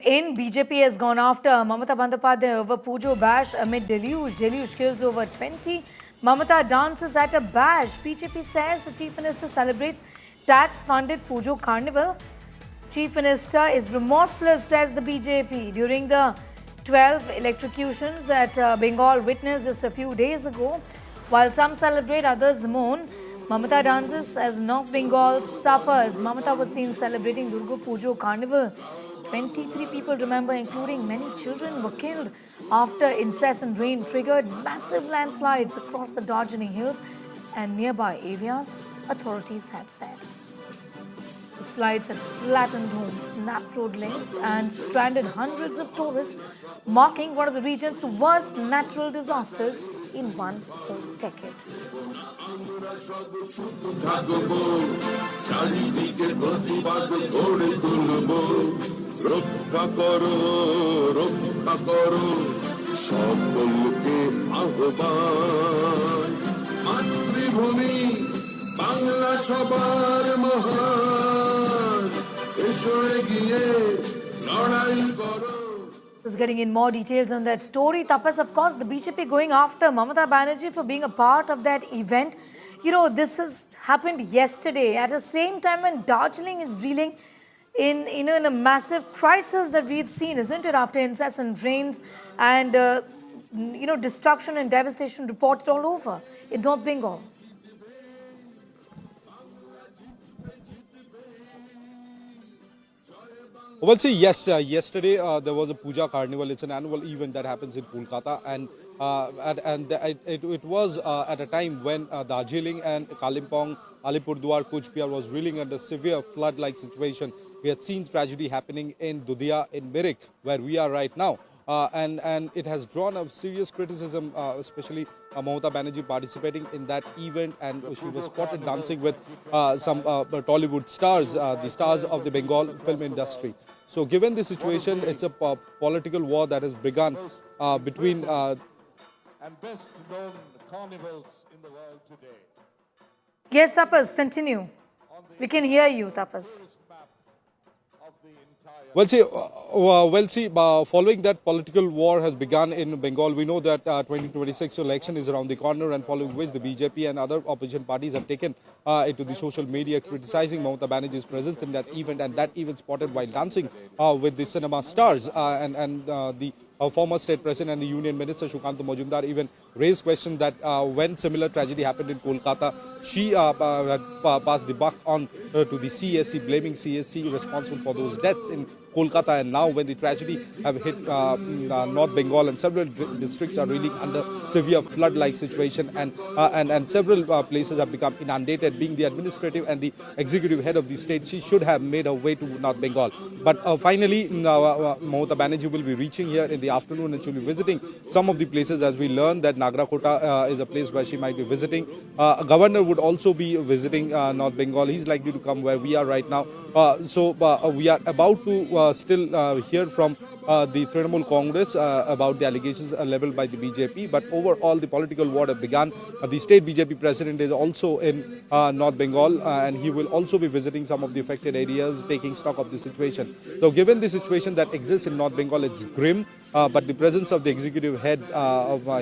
in, BJP has gone after Mamata Banerjee over Pujo bash amid Deluge. Deluge kills over 20. Mamata dances at a bash. BJP says the Chief Minister celebrates tax-funded Pujo carnival. Chief Minister is remorseless, says the BJP. During the 12 electrocutions that Bengal witnessed just a few days ago, while some celebrate, others mourn. Mamata dances as North Bengal suffers. Mamata was seen celebrating Durga Pujo carnival. 23 people, remember, including many children, were killed after incessant rain triggered massive landslides across the Darjeeling hills and nearby areas, authorities had said. The slides had flattened homes, snapped road links and stranded hundreds of tourists, marking one of the region's worst natural disasters in one whole decade. রক্ষা করো সকলকে আহ্বান মাতৃভূমি বাংলা সবার মহান এসো এগিয়ে লড়াই করো. Is getting in more details on that story. Tapas, of course, the BJP going after Mamata Banerjee for being a part of that event. You know, this has happened yesterday at the same time when Darjeeling is reeling in a massive crisis that we've seen, isn't it, after incessant rains and, destruction and devastation reported all over in North Bengal. Well, see, yes, yesterday there was a Puja Carnival. It's an annual event that happens in Kolkata, and it was at a time when Darjeeling and Kalimpong, Alipurduar, Kuch Bihar was reeling under severe flood-like situation. We had seen tragedy happening in Dudia, in Mirik, where we are right now. And it has drawn a serious criticism, especially Mamata Banerjee participating in that event, and she was spotted dancing with some Tollywood stars, the stars of the Bengal film industry. So given the situation, it's a political war that has begun between... and best known carnivals in the world today. Yes, Tapas, continue. We can hear you, Tapas. Following that, political war has begun in Bengal. We know that 2026 election is around the corner, and following which the BJP and other opposition parties have taken into the social media criticizing Mamata Banerjee's presence in that event, and that event spotted while dancing with the cinema stars and the former state president and the union minister Shukanta Majumdar even raised question that when similar tragedy happened in Kolkata, she had passed the buck on to the CSC, blaming CSC responsible for those deaths in Kolkata. And now when the tragedy have hit North Bengal and several districts are really under severe flood-like situation, and several places have become inundated, being the administrative and the executive head of the state, she should have made her way to North Bengal. But finally, Mamata Banerjee will be reaching here in the afternoon, and she'll be visiting some of the places. As we learned that Nagrakota is a place where she might be visiting. Governor would also be visiting North Bengal. He's likely to come where we are right now. We are about to still hear from the Trinamool Congress about the allegations leveled by the BJP. But overall, the political war has begun. The state BJP president is also in North Bengal, and he will also be visiting some of the affected areas, taking stock of the situation. So given the situation that exists in North Bengal, it's grim. But the presence of the executive head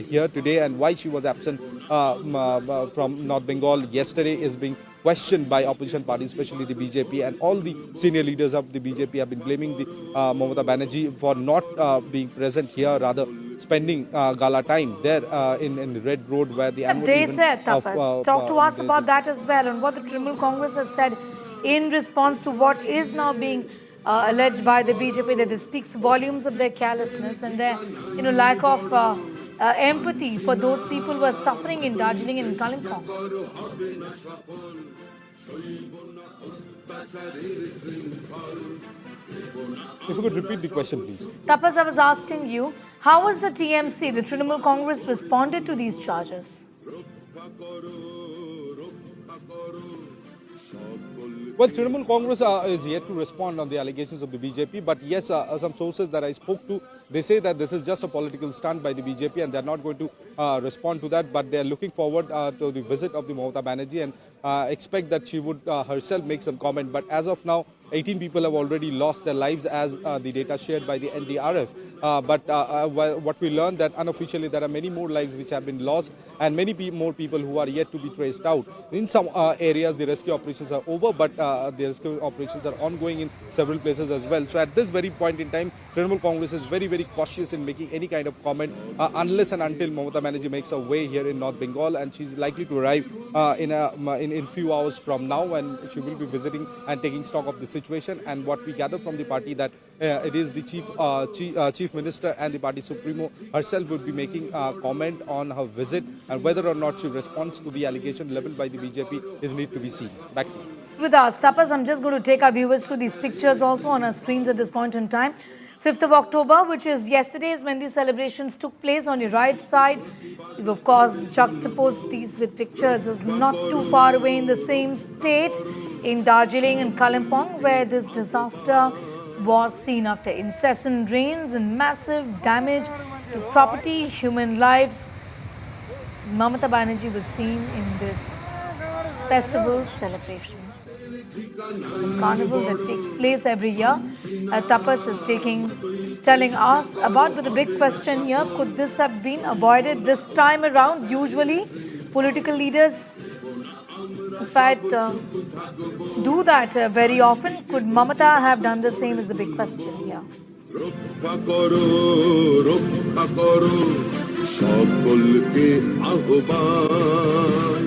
here today, and why she was absent from North Bengal yesterday, is being questioned by opposition parties, especially the BJP, and all the senior leaders of the BJP have been blaming the Mamata Banerjee for not being present here, rather spending gala time there in the Red Road where the annual They event said, Tapas, talk to us about that as well, and what the Trinamool Congress has said in response to what is now being alleged by the BJP, that this speaks volumes of their carelessness and their lack of empathy for those people who are suffering in Darjeeling and Kalimpong. If you could repeat the question, please. Tapas, I was asking you, how has the TMC, the Trinamool Congress, responded to these charges? Well, Trinamool Congress is yet to respond on the allegations of the BJP, but yes, some sources that I spoke to, they say that this is just a political stunt by the BJP and they're not going to respond to that, but they're looking forward to the visit of the Mamata Banerjee and expect that she would herself make some comment. But as of now, 18 people have already lost their lives as the data shared by the NDRF. What we learned that unofficially there are many more lives which have been lost and many more people who are yet to be traced out. In some areas the rescue operations are over, but the rescue operations are ongoing in several places as well. So at this very point in time, Trinamool Congress is very, very cautious in making any kind of comment unless and until Mamata Banerjee makes her way here in North Bengal, and she's likely to arrive in few hours from now, and she will be visiting and taking stock of the situation. And what we gather from the party that it is the Chief Minister and the party supremo herself would be making a comment on her visit, and whether or not she responds to the allegation leveled by the BJP is need to be seen. Back to you. With us, Tapas, I'm just going to take our viewers through these pictures also on our screens at this point in time. 5th of October, which is yesterday's when these celebrations took place. On your right side, we've of course juxtaposed these with pictures is not too far away in the same state, in Darjeeling and Kalimpong, where this disaster was seen after incessant rains and massive damage to property, human lives. Mamata Banerjee was seen in this festival celebration. This is a carnival that takes place every year. Tapas is telling us about, with a big question here, could this have been avoided this time around? Usually, political leaders, in fact, do that very often. Could Mamata have done the same is the big question here. রক্ষা করো রক্ষা করো সকলকে আহ্বান